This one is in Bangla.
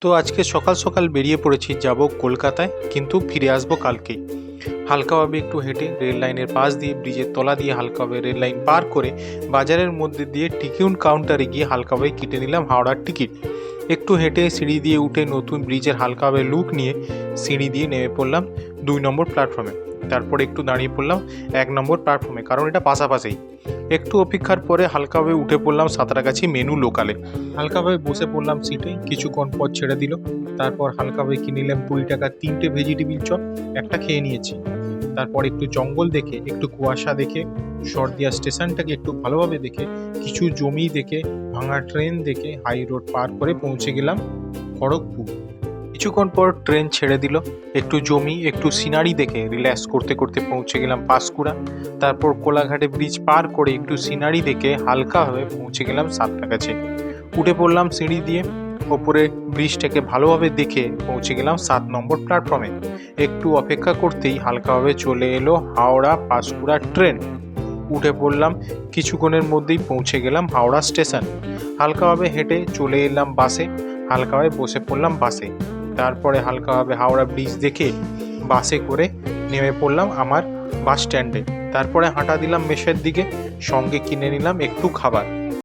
তো আজকে সকাল সকাল বেরিয়ে পড়েছি, যাব কলকাতায়, কিন্তু ফিরে আসবো কালকেই। হালকাভাবে একটু হেঁটে রেল লাইনের পাশ দিয়ে, ব্রিজের তলা দিয়ে হালকাভাবে রেল লাইন পার করে বাজারের মধ্যে দিয়ে টিকিট কাউন্টারে গিয়ে হালকাভাবে কেটে নিলাম হাওড়ার টিকিট। একটু হেঁটে সিঁড়ি দিয়ে উঠে নতুন ব্রিজের হালকাভাবে লুক নিয়ে সিঁড়ি দিয়ে নেমে পড়লাম 2 নম্বর প্ল্যাটফর্মে। তারপরে একটু দাঁড়িয়ে পড়লাম 1 নম্বর প্ল্যাটফর্মে, কারণ এটা পাশাপাশি। একটু অপেক্ষার পরে হালকাভাবে উঠে পড়লাম সাঁতরাগাছি মেনু লোকালে। হালকাভাবে বসে পড়লাম সিটে, কিছুক্ষণ পর ছেড়ে দিল। তারপর হালকাভাবে কিনে নিলাম 20 টাকার 3টে ভেজিটেবিল চপ, একটা খেয়ে নিয়েছি। তারপর একটু জঙ্গল দেখে, একটু কুয়াশা দেখে, সরদিয়া স্টেশনটাকে একটু ভালোভাবে দেখে, কিছু জমি দেখে, ভাঙা ট্রেন দেখে হাই রোড পার করে পৌঁছে গেলাম খড়গপুর। কিছুক্ষণ পর ট্রেন ছেড়ে দিল। একটু জমি, একটু সিনারি দেখে রিল্যাক্স করতে করতে পৌঁছে গেলাম পাঁশকুড়া। তারপর কোলাঘাটে ব্রিজ পার করে একটু সিনারি দেখে হালকাভাবে পৌঁছে গেলাম সাঁতরাগাছি। উঠে পড়লাম সিঁড়ি দিয়ে, ওপরে ব্রিজটাকে ভালোভাবে দেখে পৌঁছে গেলাম 7 নম্বর প্ল্যাটফর্মে। একটু অপেক্ষা করতেই হালকাভাবে চলে এলো হাওড়া পাঁশকুড়া ট্রেন। উঠে পড়লাম, কিছুক্ষণের মধ্যেই পৌঁছে গেলাম হাওড়া স্টেশন। হালকাভাবে হেঁটে চলে এলাম বাসে, হালকাভাবে বসে পড়লাম বাসে। তারপরে হালকাভাবে হাওড়া ব্রিজ দেখে বাসে করে নেমে পড়লাম আমার বাস স্ট্যান্ডে। তারপরে হাঁটা দিলাম মেসের দিকে, সঙ্গে কিনে নিলাম একটু খাবার।